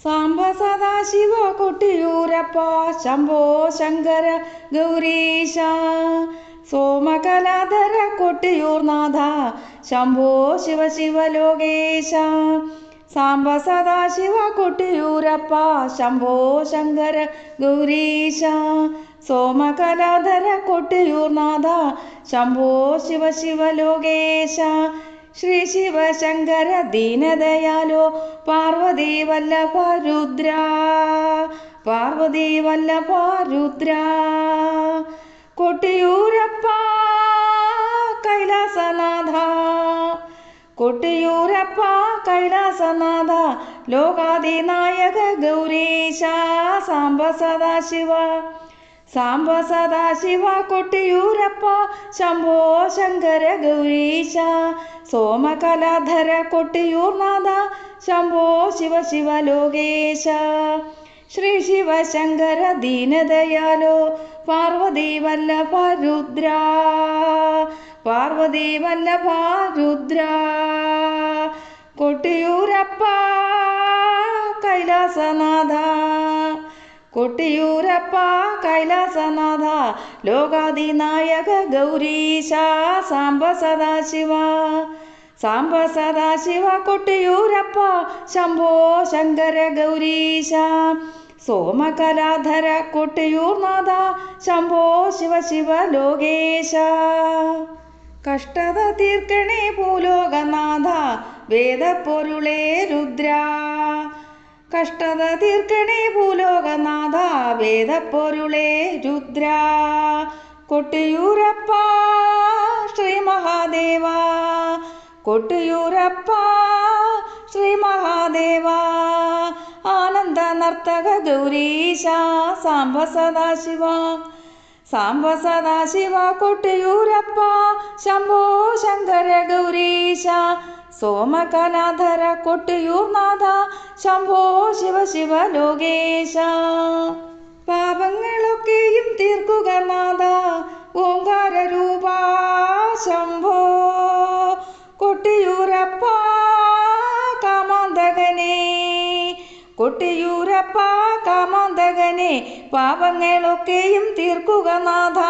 സാംബ സദാശിവ കൊട്ടിയൂരപ്പ ശംഭോ ശങ്കര ഗൗരീശ സോമകലാധര കൊട്ടിയൂർനാഥ ശംഭോ ശിവ ശിവ ലോകേശ സാംബ സദാശിവ കൊട്ടിയൂരപ്പ ശംഭോ ശങ്കര ഗൗരീശ സോമകലാധര കൊട്ടിയൂർനാഥ ശംഭോ ശിവ ശിവ ലോകേശ ശ്രീ ശിവശങ്കര ദീനദയാലോ പാർവതി വല്ലഭ രുദ്ര പാർവതി വല്ലഭ രുദ്ര കൊട്ടിയൂരപ്പ കൈലാസനാഥ കൊട്ടിയൂരപ്പ കൈലാസനാഥ ലോകാദിനായക ഗൗരീശ സാംബ സദാശിവ സാംബ സദാശിവ കൊട്ടിയൂരപ്പ ശംഭോ ശങ്കര ഗൗരീശ സോമകലാധര കൊട്ടിയൂർനാഥ ശംഭോ ശിവ ശിവ ലോകേശ ശ്രീ ശിവശങ്കര ദീനദയാലോ പാർവതി വല്ലഭ രുദ്ര പാർവതി വല്ലഭ രുദ്ര കൊട്ടിയൂരപ്പ കൈലാസനാഥ കൊട്ടിയൂരപ്പ കൈലാസനാഥ ലോകാദിനായക ഗൗരീശ സാംബ സദാശിവ സാംബ സദാശിവ കൊട്ടിയൂരപ്പ ശംഭോ ശങ്കര ഗൗരീശ സോമകലാധര കൊട്ടിയൂർനാഥ ശംഭോ ശിവ ശിവ ലോകേശ കഷ്ടത തീർക്കണേ ഭൂലോകനാഥ വേദപ്പൊരുളേ രുദ്ര കഷ്ടത തീർക്കണേ ഭൂലോകനാഥ വേദപ്പൊരുളേ രുദ്ര കൊട്ടിയൂരപ്പ ശ്രീ മഹാദേവ കൊട്ടിയൂരപ്പ ശ്രീ മഹാദേവ ആനന്ദ നർത്തക ഗൗരീശ സാംബ സദാശിവ സാംബ സദാശിവ കൊട്ടിയൂരപ്പ ശംഭോ ശങ്കര ഗൗരീശ സോമകലാധര കൊട്ടിയൂർനാഥ ശംഭോ ശിവ ശിവ ലോകേശ പാപങ്ങളൊക്കെയും തീർക്കുക നാഥ ഓംകാര രൂപ ശംഭോ കൊട്ടിയൂരപ്പ കാമാന്തകനെ കൊട്ടിയൂരപ്പ കാമാന്തകനെ പാപങ്ങളൊക്കെയും തീർക്കുക നാഥ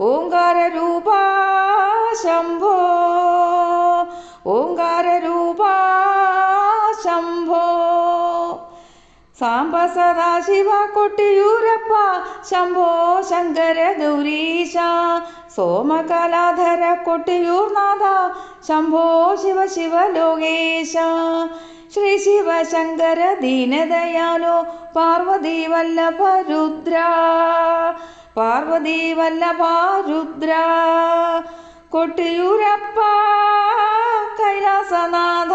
ഓംകാര രൂപ ശംഭോ ഓംകാര രൂപ ശംഭോ സാംബ സദാശിവ കൊട്ടിയൂരപ്പ ശംഭോ ശങ്കര ഗൗരീശ സോമകലാധര കൊട്ടിയൂർനാഥ ശംഭോ ശിവ ശിവ ലോകേശ ശ്രീ ശിവശങ്കര ദീനദയാലോ പാർവതി വല്ലഭ രുദ്ര പാർവതി വല്ലഭ രുദ്ര കൊട്ടിയൂരപ്പ കൈലാസനാഥ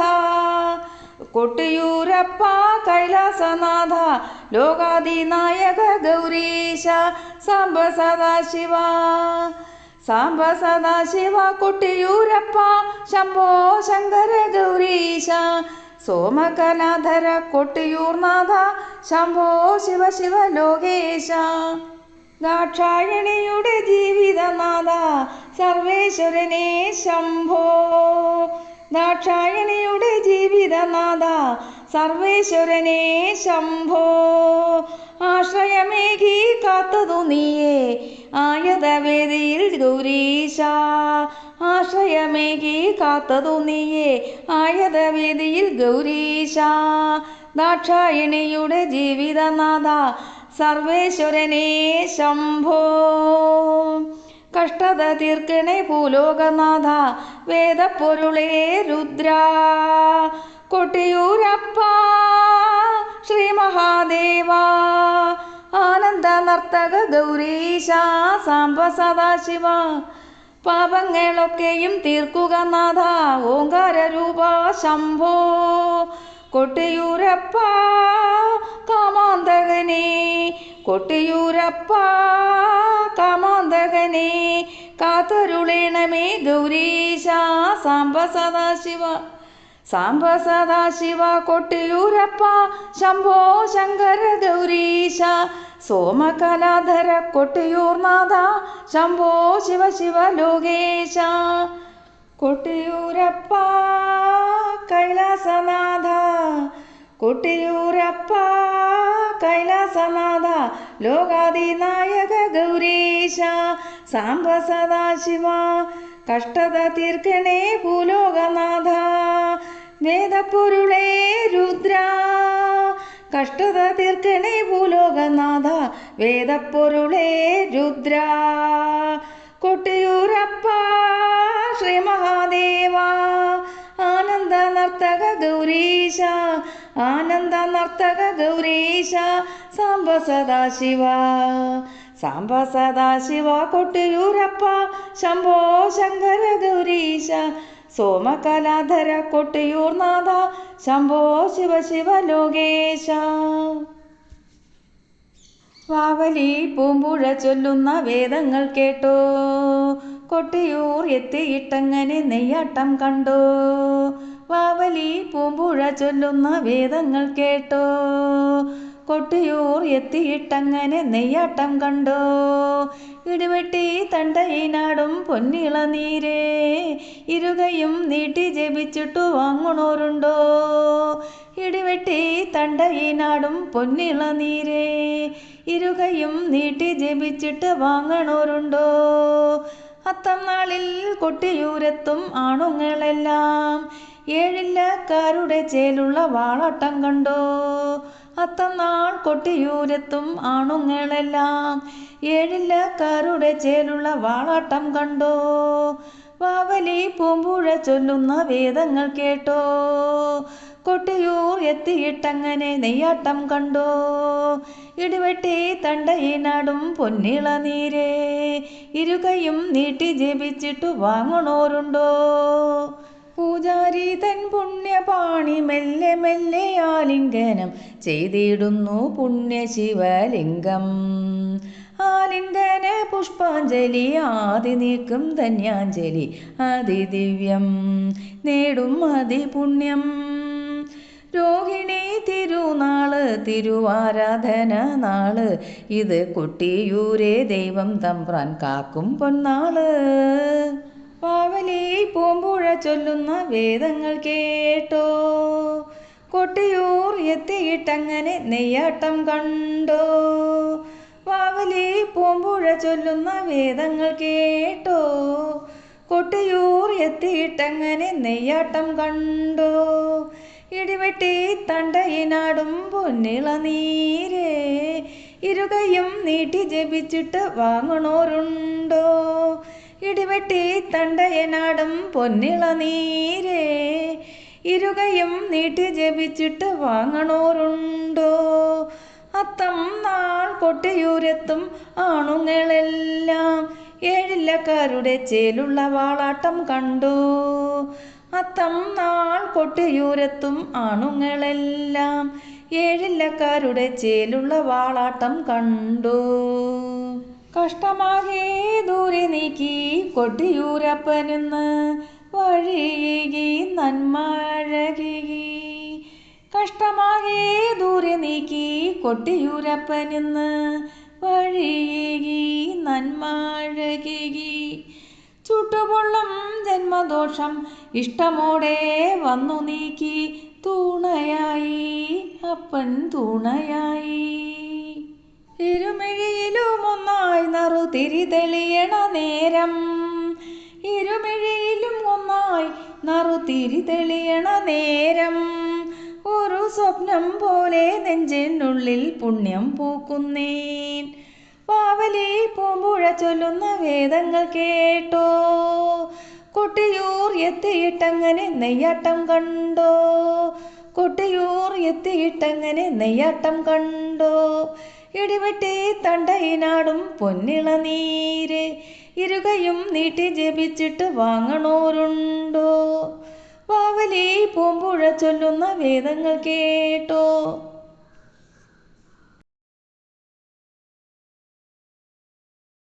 കൊട്ടിയൂരപ്പ കൈലാസനാഥ ലോകാദിനായക ഗൗരീശ സാംബ സദാശിവ സാംബ സദാശിവ കൊട്ടിയൂരപ്പ ശംഭോ ശങ്കര ഗൗരീശ സോമകലാധര കൊട്ടിയൂർനാഥ ശംഭോ ശിവ ശിവ ലോകേശ ദാക്ഷായണിയുടെ ജീവിതനാഥ സർവേശ്വരനെ ശംഭോ ദാക്ഷായണിയുടെ ജീവിതനാഥ സർവേശ്വരനെ ശംഭോ ആശ്രയമേകി കാത്തതു നീയേ ആയതവേദിയിൽ ഗൗരീശ ആശ്രയമേകി കാത്തതു നീയേ ആയതവേദിയിൽ ഗൗരീശ ദാക്ഷായണിയുടെ ജീവിതനാഥ സർവേശ്വരനെ ശംഭോ കഷ്ടത തീർക്കണേ ഭൂലോകനാഥ വേദപ്പൊരുളേ രുദ്ര കൊട്ടിയൂരപ്പ ശ്രീ മഹാദേവ ആനന്ദ നർത്തക ഗൗരീശ സാംബ സദാശിവ പാപങ്ങളൊക്കെയും തീർക്കുക നാഥ ഓംകാര രൂപ ശംഭോ കൊട്ടിയൂരപ്പ കാമാന്തകനെ കൊട്ടിയൂരപ്പ കാമാന്തകനെ കാത്തരുളേണമേ ഗൗരീശ സാംബ സദാശിവ സാംബ സദാശിവ കൊട്ടിയൂരപ്പ ശംഭോ ശങ്കര ഗൗരീശ സോമകലാധര കൊട്ടിയൂർനാഥ ശംഭോ ശിവ ശിവ ലോകേശ കൊട്ടിയൂരപ്പ കൈലാസനാഥ കൊട്ടിയൂരപ്പ കൈലാസനാഥ ലോകാധിനായക ഗൗരീശ സാംബ സദാശിവ കഷ്ടത തീർക്കണേ ഭൂലോകനാഥ വേദപ്പൊരുളേ രുദ്ര കഷ്ടത തീർക്കണേ ഭൂലോകനാഥ വേദപ്പൊരുളേ രുദ്ര കൊട്ടിയൂരപ്പ ശ്രീ മഹാദേവ ആനന്ദ നർത്തക ഗൗരീശ ആനന്ദ നർത്തക ഗൗരീശ സാംബ സദാശിവ സാംബ സദാശിവ കൊട്ടിയൂരപ്പ ശംഭോ ശങ്കര ഗൗരീശ സോമകലാധര കൊട്ടിയൂർനാഥ ശംഭോ ശിവ ശിവ ലോകേശ വാവലി പൂമ്പുഴ ചൊല്ലുന്ന വേദങ്ങൾ കേട്ടോ കൊട്ടിയൂർ എത്തിയിട്ടങ്ങനെ നെയ്യാട്ടം കണ്ടോ വാവലി പൂമ്പുഴ ചൊല്ലുന്ന വേദങ്ങൾ കേട്ടോ കൊട്ടിയൂർ എത്തിയിട്ടങ്ങനെ നെയ്യാട്ടം കണ്ടോ ഇടിവെട്ടി തണ്ടയിനാടും പൊന്നിള നീരേ ഇരുകയും നീട്ടി ജപിച്ചിട്ടു വാങ്ങണോരുണ്ടോ ഇടിവെട്ടി തണ്ടയിനാടും പൊന്നിള നീരേ ഇരുകയും നീട്ടി ജപിച്ചിട്ട് വാങ്ങണോരുണ്ടോ അത്തം നാളിൽ കൊട്ടിയൂരെത്തും ആണുങ്ങളെല്ലാം ഏഴില്ലക്കാരുടെ ചേലുള്ള വാളാട്ടം കണ്ടോ അത്തം നാൾ കൊട്ടിയൂരെത്തും ആണുങ്ങളെല്ലാം ഏഴില്ലക്കാരുടെ ചേലുള്ള വാളാട്ടം കണ്ടോ വാവലി പൂമ്പുഴ ചൊല്ലുന്ന വേദങ്ങൾ കേട്ടോ കൊട്ടിയൂർ എത്തിയിട്ടങ്ങനെ നെയ്യാട്ടം കണ്ടോ ഇടിവെട്ടി തണ്ടയിനാടും പൊന്നിള നീരേ ഇരുകയും നീട്ടി ജപിച്ചിട്ടു വാങ്ങണോരുണ്ടോ പൂജാരി തൻ പുണ്യപാണി മെല്ലെ മെല്ലെ ആലിംഗനം ചെയ്തിടുന്നു പുണ്യ ശിവലിംഗം ആലിംഗന പുഷ്പാഞ്ജലി ആദി നീക്കും ധന്യാഞ്ജലി അതിദിവ്യം നേടും അതിപുണ്യം രോഹിണി തിരുനാള് തിരുവാരാധന നാള് ഇത് കൊട്ടിയൂരെ ദൈവം തമ്പ്രാൻ കാക്കും പൊന്നാള് വാവലി പൂമ്പുഴ ചൊല്ലുന്ന വേദങ്ങൾ കേട്ടോ കൊട്ടിയൂർ എത്തിയിട്ടങ്ങനെ നെയ്യാട്ടം കണ്ടോ വാവലി പൂമ്പുഴ ചൊല്ലുന്ന വേദങ്ങൾ കേട്ടോ കൊട്ടിയൂർ എത്തിയിട്ടങ്ങനെ നെയ്യാട്ടം കണ്ടോ ഇടിവെട്ടി തണ്ടയിനാടും പൊന്നിള നീരേ ഇരുകയും നീട്ടി ജപിച്ചിട്ട് വാങ്ങണോരുണ്ടോ ഇടിവെട്ടി തണ്ടയനാടും പൊന്നിള നീരേ ഇരുകയും നീട്ടി ജപിച്ചിട്ട് വാങ്ങണോരുണ്ടോ അത്തം നാൾ കൊട്ടിയൂരെത്തും ആണുങ്ങളെല്ലാം ഏഴില്ലക്കാരുടെ ചേലുള്ള വാളാട്ടം കണ്ടു അത്തം നാൾ കൊട്ടിയൂരെത്തും ആണുങ്ങളെല്ലാം ഏഴില്ലക്കാരുടെ ചേലുള്ള വാളാട്ടം കണ്ടു കഷ്ടമാകെ ദൂരെ നീക്കി കൊട്ടിയൂരപ്പനെന്ന് വഴിയേകി നന്മഴകി കഷ്ടമാകെ ദൂരെ നീക്കി കൊട്ടിയൂരപ്പനെന്ന് വഴിയേകി നന്മഴകി ചുട്ടുപൊള്ളം ജന്മദോഷം ഇഷ്ടമോടെ വന്നു നീക്കി തൂണയായി അപ്പൻ തൂണയായി ഇരുമിഴിയിലും ഒന്നായി നറുതിരി തെളിയണ നേരം ഇരുമിഴിയിലും ഒന്നായി നറുതിരി തെളിയണ നേരം ഒരു സ്വപ്നം പോലെ നെഞ്ചിനുള്ളിൽ പുണ്യം പൂക്കുന്നേൻ വാവലി പൂമ്പുഴ ചൊല്ലുന്ന വേദങ്ങൾ കേട്ടോ കൊട്ടിയൂർ എത്തിയിട്ടങ്ങനെ നെയ്യാട്ടം കണ്ടോ കൊട്ടിയൂർ എത്തിയിട്ടങ്ങനെ നെയ്യാട്ടം കണ്ടോ ഇടിവെട്ടി തണ്ടയിനാടും പൊന്നിള നീര് ഇരുകയും നീട്ടി ജപിച്ചിട്ട് വാങ്ങണോരുണ്ടോ വാവലി പൂമ്പുഴ ചൊല്ലുന്ന വേദങ്ങൾ കേട്ടോ